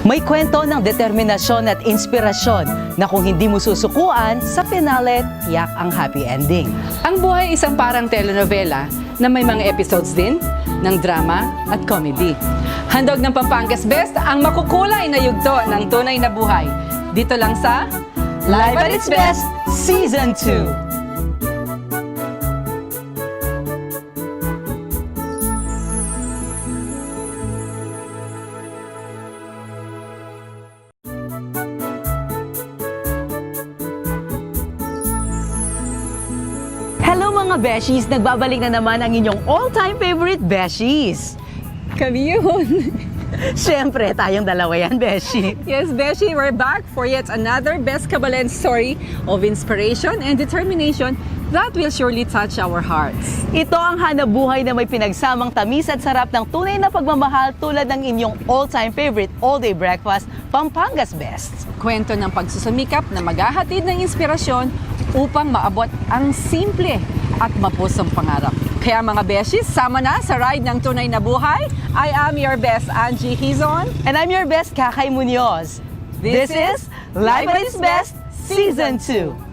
May kwento ng determinasyon at inspirasyon na kung hindi mo susukuan, sa finale, tiyak ang happy ending. Ang buhay isang parang telenovela na may mga episodes din ng drama at comedy. Handog ng Pampanga's Best ang makukulay na yugto ng tunay na buhay. Dito lang sa Live at its Best, Season 2. Hello mga beshies! Nagbabalik na naman ang inyong all-time favorite beshies. Kami yun. Siyempre, tayong dalawa yan, beshi. Yes, Beshi, we're back for yet another Best Kabalen story of inspiration and determination that will surely touch our hearts. Ito ang hanabuhay na may pinagsamang tamis at sarap ng tunay na pagmamahal tulad ng inyong all-time favorite all-day breakfast, Pampanga's Best. Kwento ng pagsusumikap na maghahatid ng inspirasyon upang maabot ang simple at mapusong pangarap. Kaya mga beshies, sama na sa ride ng tunay na buhay. I am your best, Angie Hizon. And I'm your best, Kakay Munoz. This is Live at its Best, Season 2.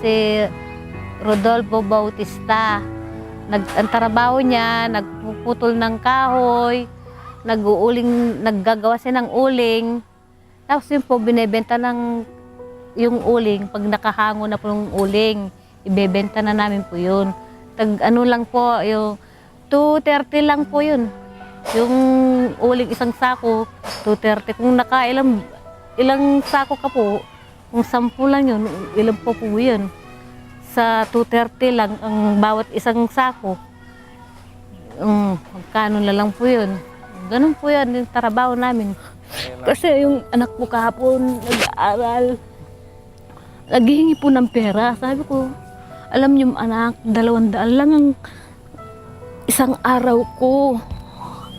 si Rodolfo Bautista. Ang trabaho niya, nagpuputol ng kahoy, naggagawa siya ng uling. Tapos yun po, binebenta ng yung uling. Pag nakahango na po yung uling, ibebenta na namin po yun. Ano lang po, yung 230 lang po yun. Yung uling isang sako, 230. Kung ilang sako ka po, kung 10 lang yun, ilan po yun. Sa 230 lang ang bawat isang sako. Magkano na lang po yun. Ganun po yan yung trabaho namin. Kasi yung anak ko kahapon nag-aaral, naghihingi po ng pera. Sabi ko, alam niyo anak, 200 lang ang isang araw ko.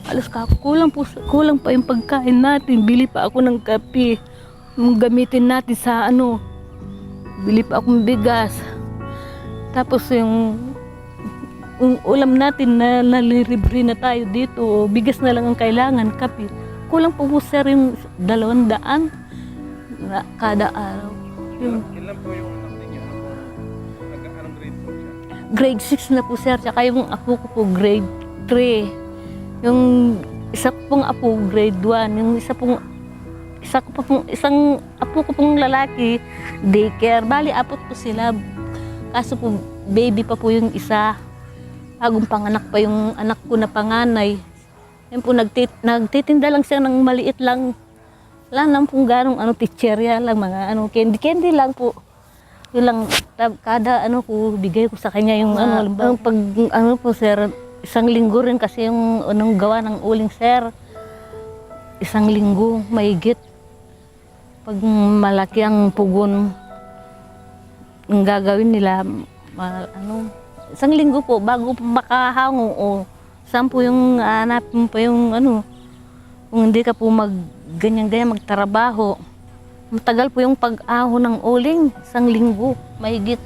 Alas ka, kulang pa yung pagkain natin. Bili pa ako ng kape. Gamitin natin sa bili pa akong bigas. Tapos yung ulam natin na nalilibre na tayo dito, bigas na lang ang kailangan, kape. Kulang po sir yung 200 na kada araw. Ilan po yung anak ninyo? Anong grade po siya? Grade 6 na po sir, tsaka yung apo ko po grade 3. Yung isa ko pong apo grade 1, yung isang apo ko pong lalaki daycare. Bali apat po sila. Kaso po, baby pa po yung isa. Bagong panganak pa yung anak ko na panganay. Yan po, nagtitinda lang siya ng maliit lang. Wala naman pong ganong teacherya lang, mga candy lang po. Yun lang, kada ko, bigay ko sa kanya yung pag po sir, isang linggo rin kasi yung gawa ng uling sir. Isang linggo, mahigit. Pag malaki ang pugon, ang gagawin nila, isang linggo po, bago makahango, saan po yung hanapin po yung kung hindi ka po ganyan-ganyan magtrabaho. Matagal po yung pag-aho ng uling, isang linggo, mahigit.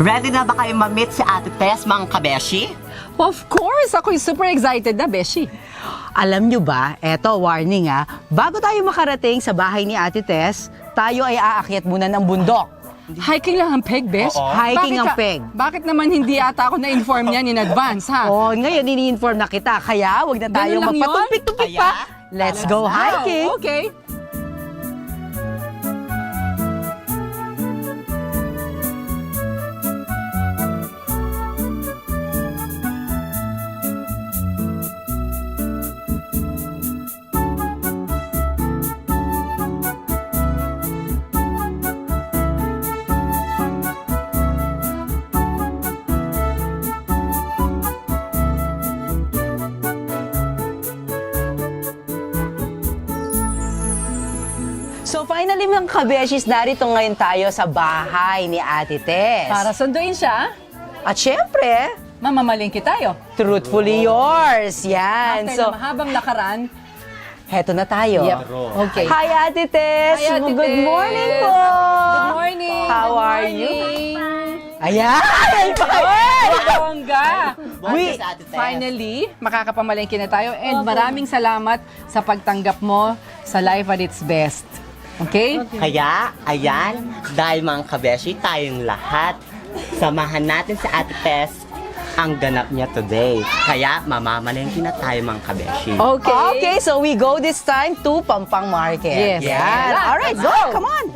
Ready na ba kayo ma-meet si Ate Tess, mga kabeshi? Of course! Ako'y super excited na, Beshi. Alam nyo ba, eto warning bago tayo makarating sa bahay ni Ate Tess, tayo ay aakyat muna ng bundok. Hiking lang ang peg, Besh? Oo. Hiking Bakit ang peg. Bakit naman hindi ata ako na-inform yan in advance, ha? Oh, ngayon ini-inform na kita. Kaya wag na tayo Ganun lang yun? magpatumpik-tumpik pa. Let's go hiking. Wow, okay. So finally mga kabeshis, narito ngayon tayo sa bahay ni Ate Tess. Para sunduin siya, At syempre, mamamalingki tayo. truthfully yours. Yan. After So, na mahabang lakaran, heto na tayo. yep. Okay. Hi, Ate Tess. Hi, Ate Good Tess. morning po. Good morning. How Good are you? morning. Ayan! Bongga! We, sa Ate Tess. Finally, makakapamalengke na tayo and maraming salamat sa pagtanggap mo sa Life at its Best. Okay? Kaya, ayan, dahil mga kabeshi, tayong lahat, samahan natin si Ate Tess ang ganap niya today. Kaya, mamamalengke na tayo mga kabeshi. Okay. Okay, so we go this time to Pampang Market. Yes. Yan. Yes. All right, Let's go. go. Come on.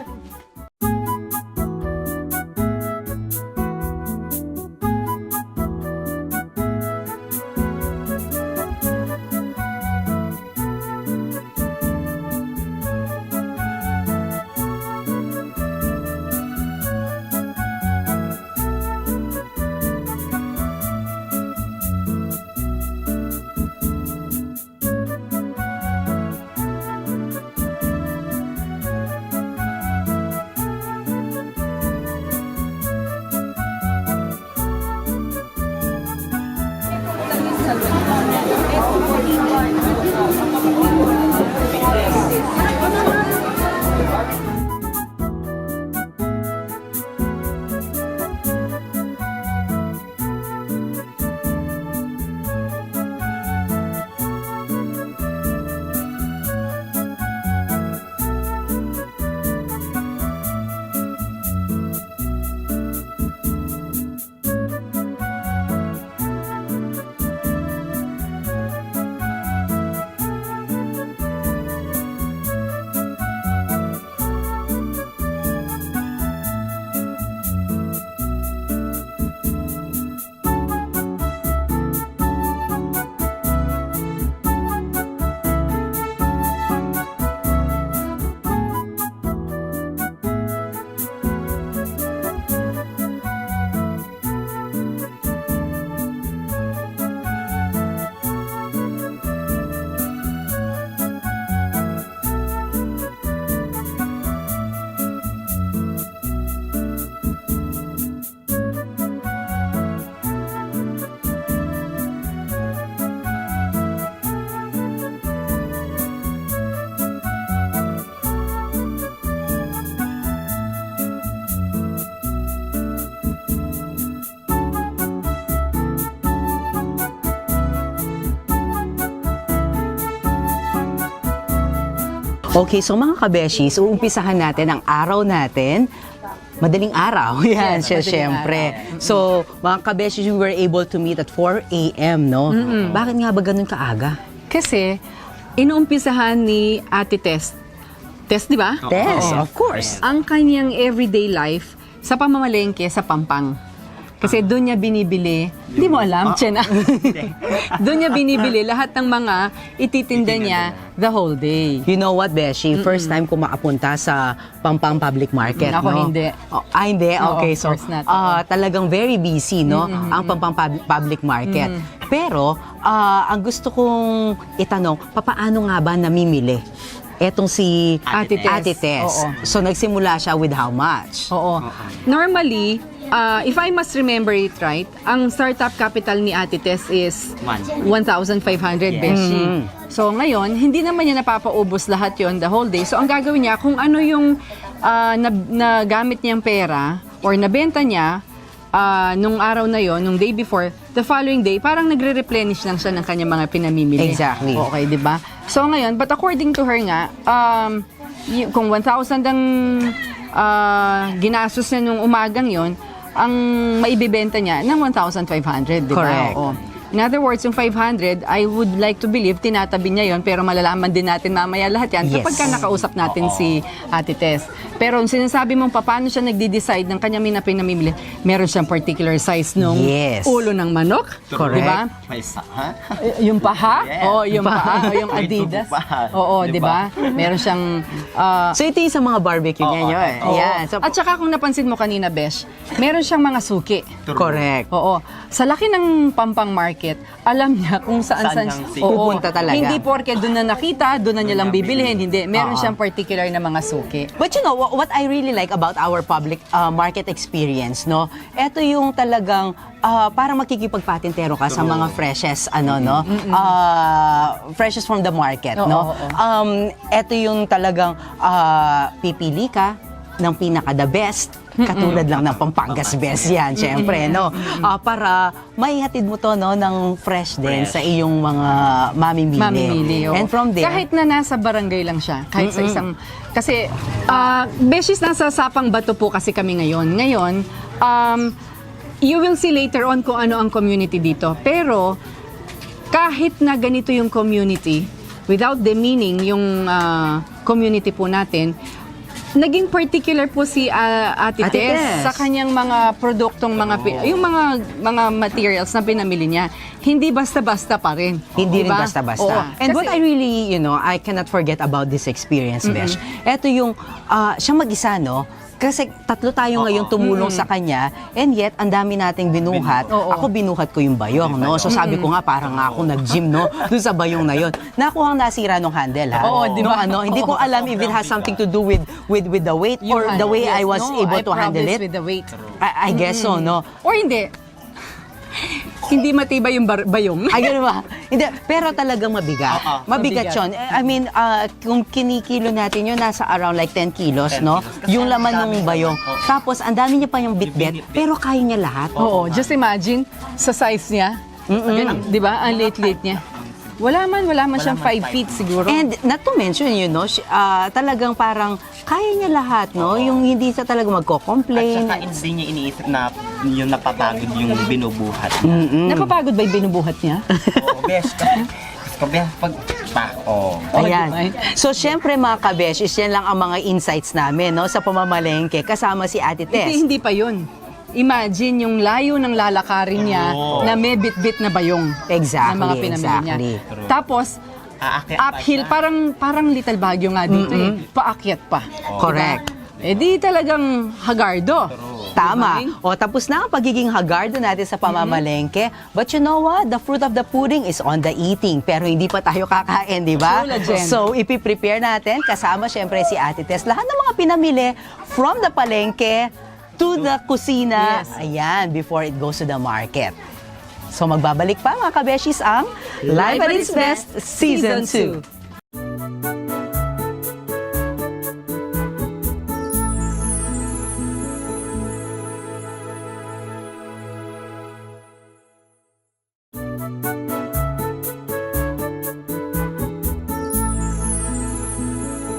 Okay, so mga kabeshis, uumpisahan natin ang araw natin. Madaling araw, yan Yes, siya madaling syempre. So, mga kabeshis, we were able to meet at 4 a.m., no? Bakit nga ba ganun kaaga? Kasi, inuumpisahan ni Ate Tess. Tess, di ba? Tess, Oo. of course. Ang kanyang everyday life sa pamamalengke sa Pampang. Kasi doon niya binibili, hindi mo alam, Chen. Doon niya binibili lahat ng mga ititinda niya the whole day. You know what, Beshi? First time ko makapunta sa Pampang Public Market, Ako, no? hindi. Oh, hindi? Oo, Okay, of so course not. talagang very busy, no? Ang Pampang Public Market. Pero, ang gusto kong itanong, papaano nga ba namimili? Etong si Ate Tess. Ate Tess. Oo. So, nagsimula siya with how much? Oo. Normally, if I must remember it right, ang startup capital ni Ate Tess is 1,500 beshi. So ngayon, hindi naman niya napapaubos lahat yon the whole day. So ang gagawin niya, kung ano yung nagamit niyang pera or nabenta niya nung araw na yon, nung day before, the following day, parang nagre-replenish lang siya ng kanyang mga pinamimili. Exactly. Okay, di ba? So ngayon, but according to her nga, kung 1,000 ang ginastos niya nung umagang yon, ang maibibenta niya ng 1,500, di ba? Correct. Oo. In other words, yung 500, I would like to believe, tinatabi niya yon, pero malalaman din natin mamaya lahat yan Yes. kapag ka nakausap natin si Ate Tess. Pero yung sinasabi mong paano siya nagde-decide ng kanyang pinamimili, meron siyang particular size nung Yes. ulo ng manok, Correct. di ba? May ha? Yung paha, Yes. oo, yung paha, yung May Adidas. tubo pa. Oo, di Diba? ba? Meron siyang So ito yung sa mga barbecue niya yun. Oo. Ayan. So, At saka kung napansin mo kanina, Besh, meron siyang mga suki. correct. Oo. Sa laki ng Pampang Market, alam niya kung saan Saan niyang pupunta talaga. Hindi porke doon na nakita, doon na niya lang bibilhin. Hindi. Meron Oo. siyang particular na mga suki. But you know, what I really like about our public market experience, no? Ito yung talagang parang makikipagpatintero ka sa mga freshes, freshes from the market, Oo, no? oo. Ito yung talagang pipili ka ng pinaka-the best, katulad lang ng Pampangas Best yan, syempre, no? Para maihatid mo to, no, ng fresh din sa iyong mga mamimili. Oo. And from there, Kahit na nasa barangay lang siya, kahit sa isang... Kasi, Beshies, nasa Sapang Bato po kasi kami ngayon. Ngayon, you will see later on kung ano ang community dito. Pero, kahit na ganito yung community, without demeaning yung community po natin, naging particular po si Ate Ate Tess Tess. sa kanyang mga produktong yung mga materials na pinamili niya. Hindi basta-basta pa rin. Hindi rin Diba? basta-basta. Oo. And what Kasi- I really, I cannot forget about this experience, Besh. Ito yung, siya mag-isa, no? Kasi tatlo tayo ngayon tumulong sa kanya, and yet, ang dami nating binuhat. Oo. Ako binuhat ko yung bayong, no? So sabi ko nga, parang nga ako nag-gym, no? Doon sa bayong na yun. Nakuha ang nasira ng handle, ha? Oo, di ba? Hindi ko alam if it has something to do with the weight or the way I was able to handle it. With the weight. I guess so, no? Or hindi. Hindi matibay yung bayong. Ay, ganun ba? Hindi, pero talagang mabigat. Mabigat Mabigat. yun. I mean, kung kinikilo natin yun, nasa around like 10 kilos, no? Yung laman ng bayong. Tapos, ang dami niya pa yung bit-bit, pero kaya niya lahat. Oo, just imagine sa size niya. Ganun, 'di ba? Ang late niya. Wala man siyang 5 feet siguro. And not to mention, talagang parang kaya niya lahat, no? Yung hindi siya talaga At magko-complain. saka hindi niya iniisip na yung napapagod yung binubuhat niya. Napapagod ba yung binubuhat niya? Oo, besh. Besh, pag... Ayan. di ba? So, syempre mga kabesh, yan lang ang mga insights namin, no? Sa pamamalengke, kasama si Ate Tess. Hindi pa yun. Imagine yung layo ng lalakarin niya na may bit-bit na bayong Exactly, na mga pinamili niya. exactly. Tapos, Aakyat pa uphill, siya. parang Little Baguio nga dito paakyat pa. Correct. Eh di talagang hagardo. Tama. Diba? O, tapos na ang pagiging hagardo natin sa pamamalengke. But you know what? The fruit of the pudding is on the eating. Pero hindi pa tayo kakain, di ba? True, legend. So, ipiprepare natin. Kasama syempre si Ate Tess. Lahat ng mga pinamili from the palengke to the kusina. Yes. Ayan, before it goes to the market. So, magbabalik pa mga kabeshis ang Live at its Best Season 2.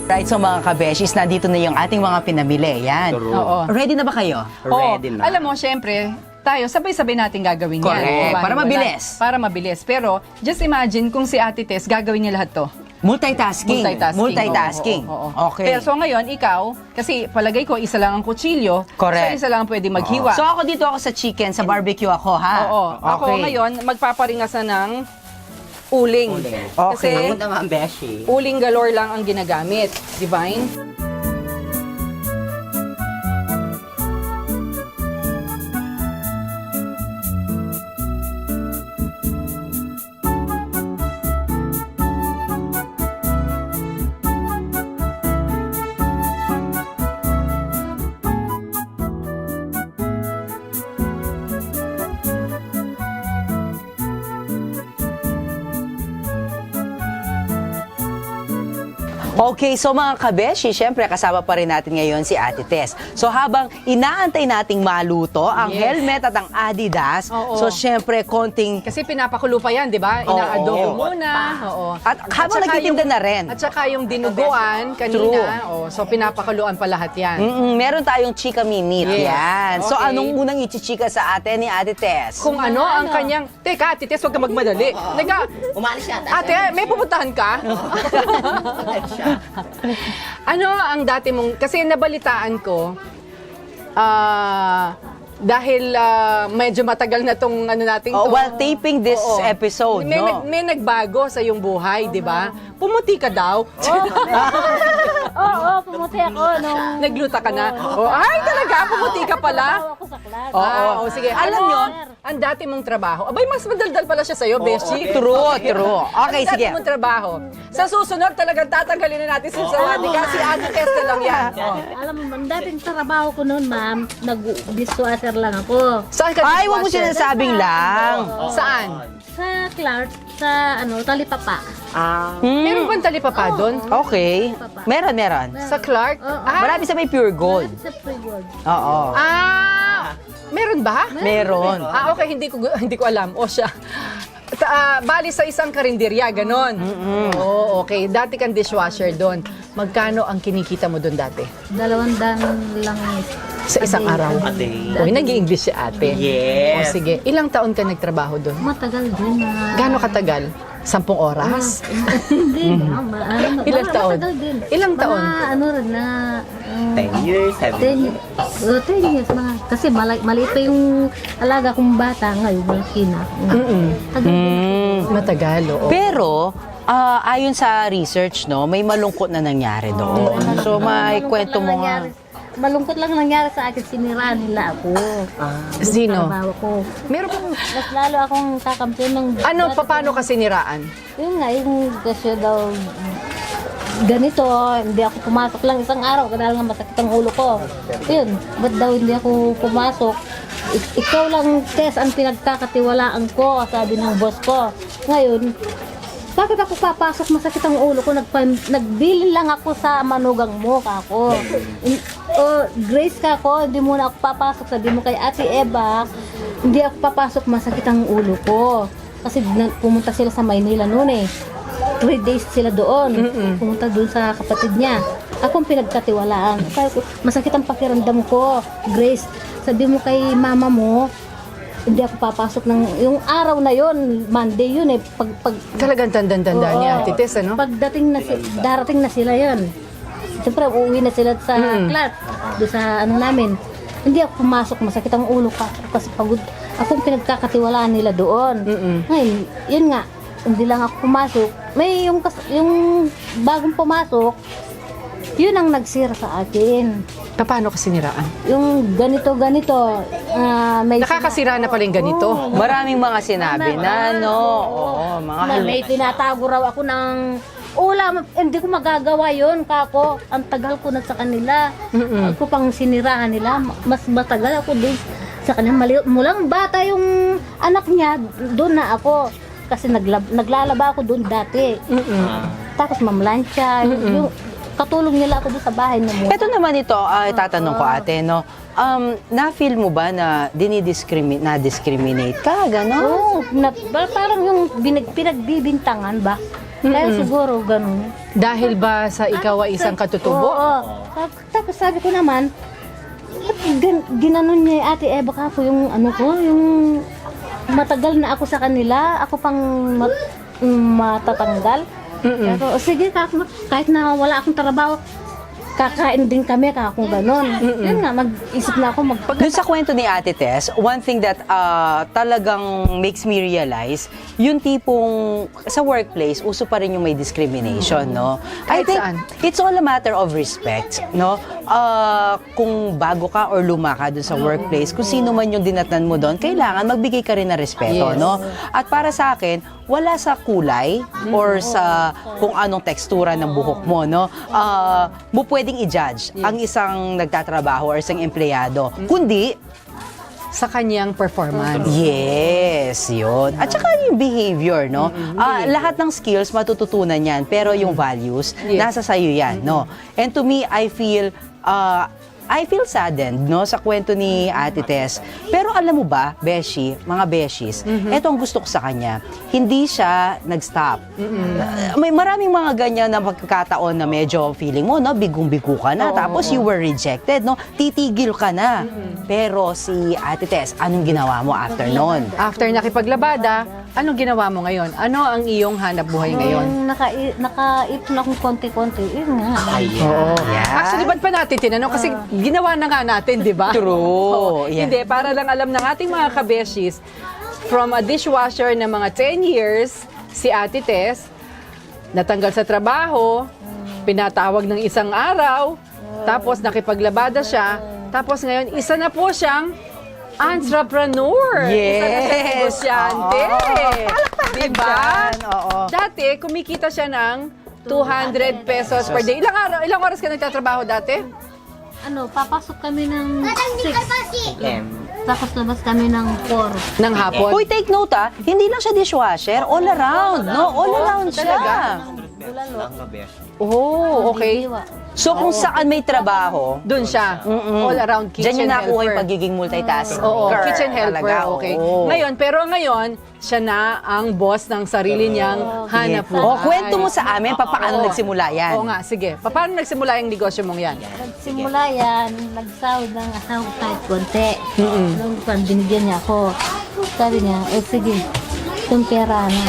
Right, so mga kabeshis, nandito na yung ating mga pinamili. Yan. Oo. Ready na ba kayo? Ready na. Alam mo, syempre, tayo, sabay-sabay natin gagawin yan. Correct. Diba? Para mabilis. Para mabilis. Pero, just imagine kung si Ate Tess gagawin niya lahat to. Multitasking. Multitasking. Oo. Okay. Pero so ngayon, ikaw, kasi palagay ko, isa lang ang kutsilyo. Correct. So, isa lang ang pwede maghiwa. So ako dito ako sa chicken, sa barbecue ako, ha? Oo. Ako Okay. ngayon, magpaparingasan ng uling. Okay. Kasi Ano naman, beshi? uling galore lang ang ginagamit. Divine? Okay, so mga kabeshi, syempre kasama pa rin natin ngayon si Ate Tess. So habang inaantay nating maluto ang Yes. helmet at ang Adidas, Oo. so syempre konting Kasi pinapakulo pa yan, di ba? Ina-adobo muna. Oo. At habang saka nagtitinda yung- na rin. At saka yung dinuguan kanina. Oh, so pinapakuluan pa lahat yan. Meron tayong chika minute. Yes. Yan. So Okay. anong unang ichichika sa atin ni Ate Tess? Kung ano ang kanyang... Teka, Ate Tess, huwag ka magmadali. Umalis siya. Ate, may pupuntahan ka? Ano ang dati mong... Kasi nabalitaan ko, dahil medyo matagal na tong ano nating to. While taping this Oo. episode, may, no? may nagbago sa iyong buhay, di ba? Pumuti ka daw. Oo, pumuti ako nung... Nagluta ka na. Oh, ay, talaga, pumuti ka pala. Ako sa class. Oo, sige. Alam nyo, ang dati mong trabaho, abay, mas madaldal pala siya sa'yo, Beshi. True, true. Okay, Ang sige. dati mong trabaho. Sa susunod, talagang tatanggalin na natin si Sawadika. Si Ate Tess na lang yan. Oh. Alam mo, ang dating trabaho ko noon, ma'am, nag-dishwasher lang ako. Saan ka Ay, wag mo dishwasher? sinasabing lang. Saan? Sa Clark, sa Talipapa. Meron bang talipapa doon? Okay. Meron. Sa Clark? Marami sa may pure gold. Sa Freeworld. Oo. Meron ba? Meron. Okay, hindi ko alam. O siya. Bali sa isang karinderya, ganon. Oo, okay. Dati kang dishwasher doon. Magkano ang kinikita mo doon dati? 200 lang. Sa isang araw? A day. Uy, nag-i-English si ate. Yes. O sige, ilang taon ka nagtrabaho doon? Matagal din na. Gaano katagal? 10 oras? Hindi na. Ilang taon? Matagal din. Ilang taon? Mga ano rin na... 10 years, 7 10 years mga. Kasi maliit pa yung alaga kong bata ngayon. Malaki na. Tagal din. Matagal, oo. Pero, ayon sa research, no, may malungkot na nangyari doon. So, may kwento mo nga. Malungkot lang nangyari sa akin, sinira nila ako. Sino? Trabaho ko. Meron bang... Mas lalo akong kakampiyon ng... Ano, paano ka siniraan? Yun nga, yung kasi daw ganito, hindi ako pumasok lang isang araw, dahil nga masakit ang ulo ko. Yun, ba't daw hindi ako pumasok? Ikaw lang, Tess, ang pinagkakatiwalaan ko, sabi ng boss ko. Ngayon, bakit ako papasok, masakit ang ulo ko, nagbilin lang ako sa manugang mo, kako. Grace kako, hindi muna ako papasok, sabi mo kay Ate Eva, hindi ako papasok, masakit ang ulo ko. Kasi pumunta sila sa Maynila noon eh. 3 days sila doon. Pumunta doon sa kapatid niya. Ako ang pinagkatiwalaan. Sabi ko, masakit ang pakiramdam ko, Grace. Sabi mo kay mama mo, hindi ako papasok ng yung araw na yon, Monday yun eh. Talagang tanda-tanda niya, Ate Tess, ano? Pagdating na darating na sila yon. Siyempre, uuwi na sila sa Clark, doon sa ano namin. Hindi ako pumasok, masakit ang ulo ko kasi pagod. Akong pinagkakatiwalaan nila doon. Ngayon, yun nga, hindi lang ako pumasok. May yung bagong pumasok, yun ang nagsira sa akin. Paano ka siniraan? Yung ganito, may Nakakasira na pala yung ganito. Maraming mga sinabi na, no? Oo, mga na may tinatago raw ako ng ulam. Hindi ko magagawa yun, kako. Ang tagal ko na sa kanila. Ako pang sinirahan nila. Mas matagal ako doon sa kanila. Mulang bata yung anak niya, doon na ako. Kasi naglalaba ako doon dati. Tapos mamlansya. Yung katulong nila ako doon sa bahay niya. Ito naman ito, tatanong ko ate, no? Na-feel mo ba na na-discriminate ka, gano'n? Oo, parang yung pinagbibintangan ba? Kaya siguro gano'n. Dahil ba sa ikaw ay isang katutubo? Oo. Tapos sabi ko naman, ginanon niya Ate Eva kako yung ano ko, yung matagal na ako sa kanila, ako pang matatanggal. Pero, sige, kahit na wala akong trabaho, kakain din kami kung gano'n. Yun nga, mag-isip na ako. Doon sa kwento ni Ate Tess, one thing that talagang makes me realize, yung tipong sa workplace, uso pa rin yung may discrimination, no? I Kahit think saan? it's all a matter of respect, no? Kung bago ka or luma ka doon sa workplace, kung sino man yung dinatnan mo doon, kailangan magbigay ka rin ng respeto, Yes. no? At para sa akin, wala sa kulay or sa kung anong tekstura ng buhok mo, no? Mo pwedeng i-judge ang isang nagtatrabaho or isang empleyado. Kundi sa kanyang performance. Yes, yun. At saka yung behavior, no? Lahat ng skills matututunan yan, pero yung values, Yes. nasa sayo yan, no? And to me, I feel saddened, no, sa kwento ni Ate Tess. Pero alam mo ba, Beshi, mga Beshis, eto ang gusto ko sa kanya. Hindi siya nag-stop. May maraming mga ganyan na pagkakataon na medyo feeling mo, no, bigong-bigo ka na, tapos you were rejected, no, titigil ka na. Pero si Ate Tess, anong ginawa mo after nun? After nakipaglabada, anong ginawa mo ngayon? Ano ang iyong hanap buhay ngayon? Nakaipon akong konti-konti. Yun nga. Oo. Yeah. Actually, ba't pa natin tinanong? Kasi ginawa na nga natin, di ba? True. Oo. Yeah. Hindi, para lang alam ng ating mga kabeshis, from a dishwasher na mga 10 years, si Ate Tess, natanggal sa trabaho, pinatawag ng isang araw, tapos nakipaglabada siya, tapos ngayon, isa na po siyang entrepreneur. Yes. Isa na siyang negosyante. Diba? Dyan, oo. Dati, kumikita siya ng 200 pesos per day. Ilang oras ka nagtatrabaho dati? Papasok kami ng 6. M. Tapos labas kami ng 4. Ng hapon? Uy, take note hindi lang siya dishwasher, all around, no? All around siya. Ang kabeshi. Oh, okay. So kung saan may trabaho, Doon siya. All around kitchen diyan yung nakuha yung helper. pagiging multitasker. Oo, kitchen helper. Talaga, Okay. oo. Ngayon, siya na ang boss ng sarili niyang hanap buhay. Oh, kwento mo sa amin, paano Oo. nagsimula yan? Oo nga, sige. Paano nagsimula yung negosyo mong yan? Nagsimula yan, nagsahod ng asawa kahit konti. Nung binigyan niya ako, sabi niya, sige, itong pera na.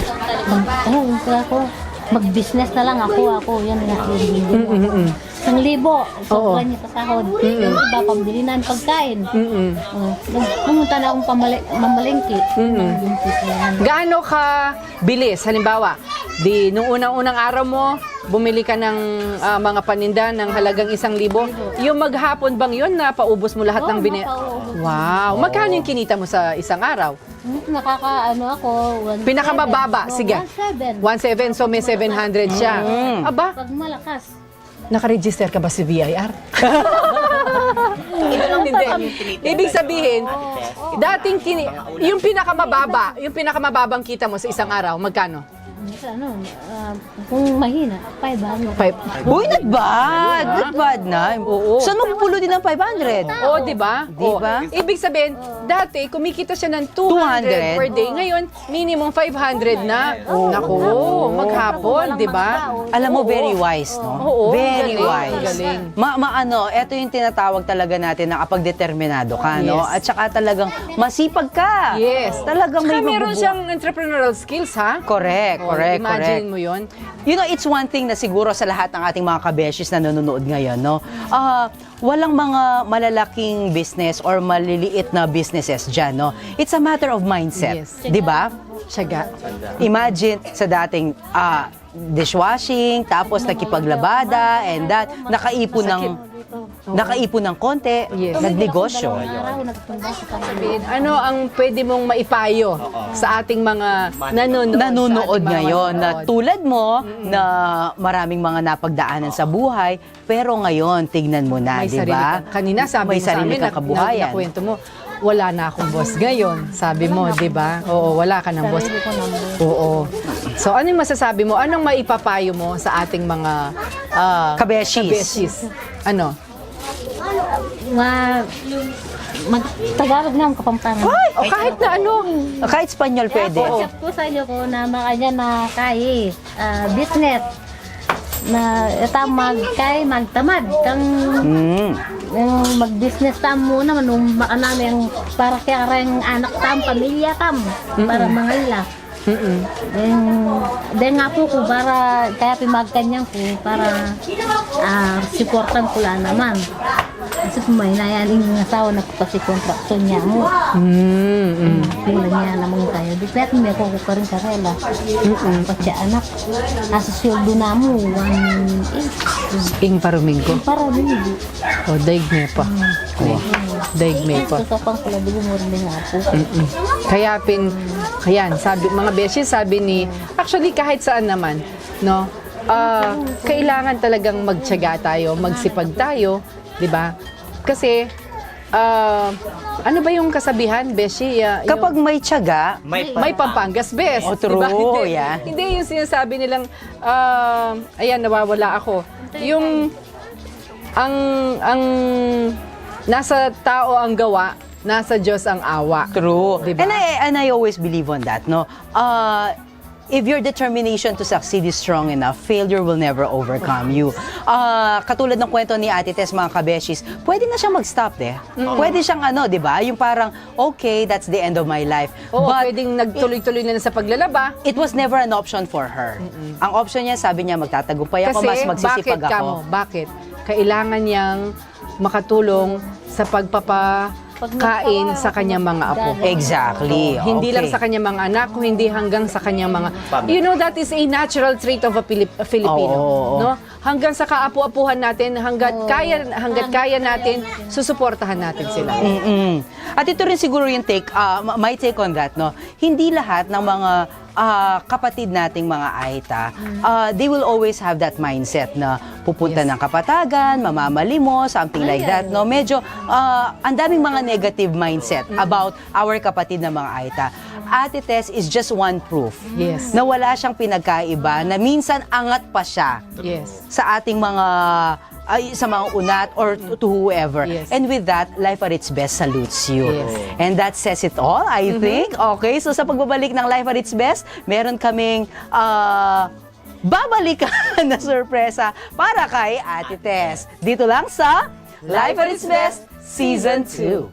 Yung pera ko, mag-business na lang ako. Yan nga, yung 1,000. Sobra niya sa sahod. Yung iba, pambili na ang pagkain. Pumunta na akong mamalengke. Yung pisa yan. Gaano ka bilis? Halimbawa, nung unang-unang araw mo, bumili ka ng mga paninda ng halagang 1,000. Yung maghapon bang yun na paubos mo lahat ng mapaubos. Wow! Magkano yung kinita mo sa isang araw? Ako, 1,700. Pinakamababa, sige. 1,700, 1,700. so may 700 siya. Aba, Pag malakas. naka-register ka ba si VIR? Hindi. Ibig sabihin, yung pinakamababang kita mo sa isang araw, magkano? Kung mahina, 500. Uy, not bad na. Oo. Saan magpupulo din ng 500? Oo, di ba? Diba? Ibig sabihin, dati kumikita siya ng 200 per day. Ngayon, minimum 500 na. Naku, maghapon, di ba? Alam mo, very wise, no? Oo, very galing, wise. galing. Ito yung tinatawag talaga natin na kapag determinado ka, no? Yes. At saka talagang masipag ka. Yes. Talagang may Saka meron mabubuo. siyang entrepreneurial skills, ha? Correct, Oh, correct. Imagine mo yun. You know, it's one thing na siguro sa lahat ng ating mga kabeshis na nanonood ngayon, no? Walang mga malalaking business or maliliit na businesses dyan, no? It's a matter of mindset. Yes. Di ba? Tiyaga. Imagine sa dating dishwashing, tapos nakipaglabada, and that, nakaipon ng konti, Yes. nagnegosyo. Araw, nagpunta sa kanila. Ano ang pwede mong maipayo sa ating mga nanonood? Nanonood sa ating mga ngayon na manonood? tulad mo na maraming mga napagdaanan sa buhay, pero ngayon tignan mo na, May di sarili ba? ka. Kanina sabi May mo sa sarili amin, kang kabuhayan. nakwento mo, wala na akong boss ngayon. Sabi mo, di ba? Oo, wala ka ng boss. Sarili ko ng buhay. Oo. So, ano yung masasabi mo? Anong maipapayo mo sa ating mga Kabeshis. Ano? Mag-Tagalog na ang Kapampangan. O kahit na ano. Kahit Espanyol pwede. Concept ko sa inyo ko na makanya na kay business na ita magtamad kang mag-business tam muna manung baka namin para kaya rin anak tam pamilya tam para mangala. Then nga po ko para kaya pimagkanyang ko para supportan ko lang naman. Kasi may nayan yung asawa na kasi kontrakto niya mo. Pila niya naman tayo. Di kaya may ako ka rin karela. Pati anak. Kaso sildo na mo. 1.8. Ing Parumingo. Para din. O, daig me pa. Daig me pa. Ito pang pala di mo rin nga po. Kayan, sabi, mga beses, sabi ni, actually kahit saan naman, no, kailangan talagang magtiyaga tayo, magsipag tayo, di ba? Kasi ano ba yung kasabihan, Beshi? Kapag may tiyaga, may Pampangas best. Oh, true, Hindi, yeah. hindi yung sinasabi nilang, ayan, nawawala ako. Yung, ang nasa tao ang gawa, nasa Diyos ang awa. true. Diba? And I always believe on that, no? If your determination to succeed is strong enough, failure will never overcome you. Katulad ng kwento ni Ate Tess, mga kabeshis, pwede na siyang mag-stop Pwede siyang di ba? Yung parang, okay, that's the end of my life. Oo, But pwedeng nagtuloy-tuloy na sa paglalaba. it was never an option for her. Ang option niya, sabi niya, magtatagumpay ako, mas magsisipag bakit ako. Bakit? Kailangan niyang makatulong sa pagpapakain sa kanyang mga apo. Exactly. Hindi Okay. lang sa kanyang mga anak, kung hindi hanggang sa kanyang mga... You know, that is a natural trait of a Filipino. Oo. No? Hanggang sa kaapu-apuhan natin, hanggat kaya natin, susuportahan natin sila. At ito rin siguro yung my take on that, no? Hindi lahat ng mga kapatid nating mga Aita, they will always have that mindset na pupunta ng kapatagan, mamamali mo, something like that, no? Medyo, ang daming mga negative mindset about our kapatid na mga Aita. Ate Tess is just one proof Yes. na wala siyang pinagkaiba, na minsan angat pa siya Yes. sa ating mga sa mga unat or to whoever. Yes. And with that, Life at its Best salutes you. Yes. And that says it all, I think. Okay, so sa pagbabalik ng Life at its Best, meron kaming babalikan na sorpresa para kay Ate Tess. Dito lang sa Life at its Best Season 2.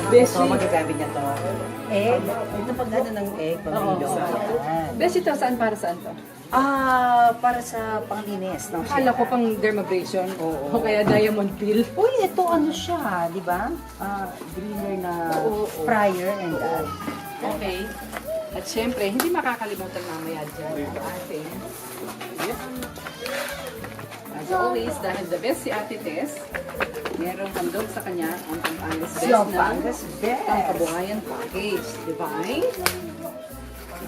Ito, magagamit niya to. Egg. Ito pag ng egg, pamilyo. Beshi, ito, para saan to? Para sa panglinis ng Akala ko pang dermabrasion. O kaya diamond peel. Uy, ito ano siya, di ba? Greener na fryer and that. Okay. At syempre, hindi makakalimutan mamaya dyan ang ating. As always, dahil the best si Ate Tess, merong handog sa kanya ang Pampangas Best na Pampangas Best. Pangkabuhayan package. Di ba ay?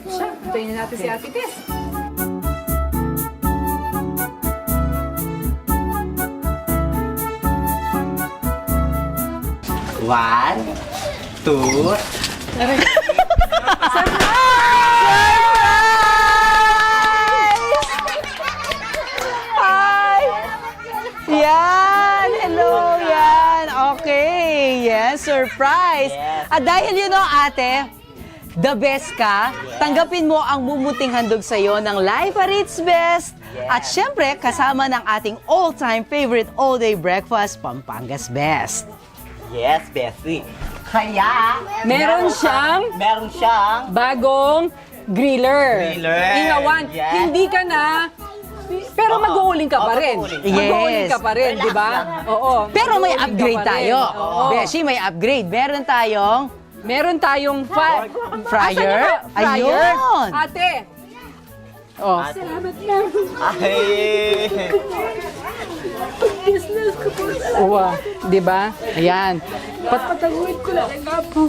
Siya, hintayin na natin si Ate Tess. One, two, Hi! Yan! Hello! Yan! Okay! Yes, surprise! Yes. At dahil ate, the best ka, tanggapin mo ang mumuting handog sa'yo ng Life at its Best. Yes. At syempre, kasama ng ating all-time favorite all-day breakfast, Pampangas Best. yes, Bessie. Kaya, Meron siyang bagong griller. Ingawan. Yes. Hindi ka na, pero mag-uuling ka pa rin. Mag-uuling. Mag-uuling Yes. ka pa rin, di ba? Oo. Pero may Mag-uuling ka upgrade pa rin. tayo. Oo. Beshi, may upgrade. Meron tayong Asan fryer. na ba? Fryer? Ayun. Ate. Oh. Ay! Uwa, di ba? Ayan. Patagawin ko lang nga po.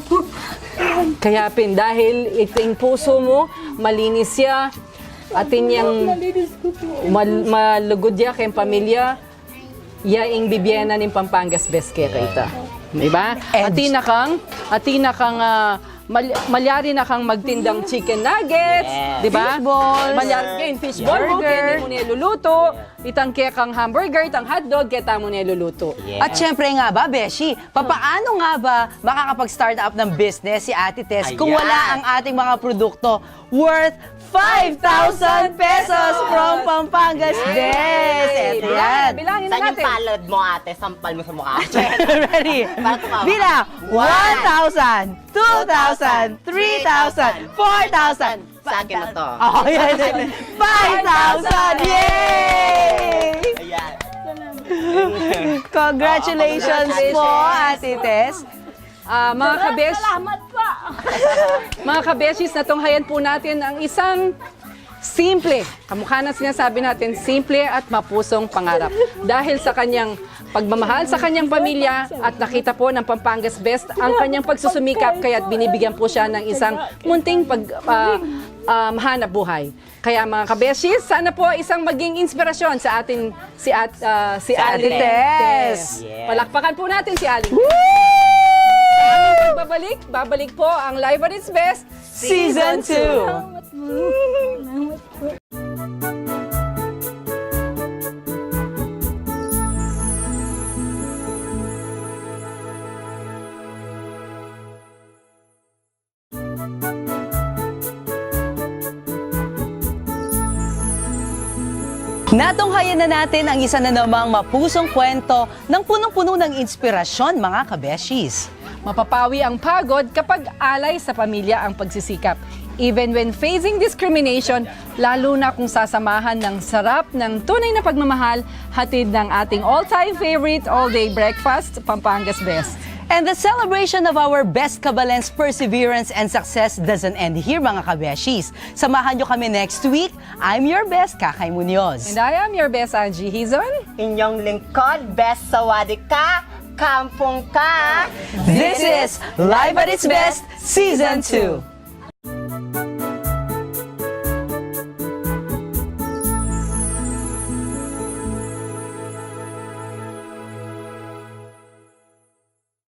Kaya dahil iting puso mo, malinis siya, atin yang malugod niya kayong pamilya, yaing bibiena ng Pampangas best kaya ita. Diba? Atina kang malyari na kang magtindang chicken nuggets, Yes. di ba? Fishballs. Malyari kayo fishball mo, kaya mo niluluto. Itang kaya kang hamburger, itang hotdog, kaya mo niluluto. Yes. At syempre nga ba, Beshi, papaano nga ba makakapag-start up ng business si Ate Tess kung Ayan. wala ang ating mga produkto worth 5,000 pesos from Pampangas Best? Eto yan. Bilangin na Saan yung natin. palad mo, ate? Sampal mo sa mukha. Ready? Para tumawa. Bilang 1,000, 2,000, 3,000, 4,000. Sa akin na to. Oh, yan. 5,000! Yay! Ayan. Congratulations po, Ate Tess. Mga kabesh, Salamat po. mga kabeshis, natunghayan po natin ang isang simple, kamukha na sinasabi natin, simple at mapusong pangarap. Dahil sa kanyang pagmamahal sa kanyang pamilya at nakita po ng Pampangas Best ang kanyang pagsusumikap, kaya't binibigyan po siya ng isang munting hanap buhay. Kaya mga kabeshis, sana po isang maging inspirasyon sa atin si Ate Tess. Yes. Palakpakan po natin si Aling. Babalik po ang Live at its Best Season 2. Salamat po. Natunghayan na natin ang isa na namang mapusong kwento ng punong-puno ng inspirasyon, mga kabeshis. Mapapawi ang pagod kapag alay sa pamilya ang pagsisikap. Even when facing discrimination, lalo na kung sasamahan ng sarap ng tunay na pagmamahal, hatid ng ating all-time favorite all-day breakfast, Pampangas Best. And the celebration of our best kabalens perseverance and success doesn't end here, mga kabeshis. Samahan nyo kami next week. I'm your best, Kakay Munoz. And I am your best, Angie Hizon. Inyong lingkod, best sawadi ka, kampong ka. This is Live at its Best, Season 2.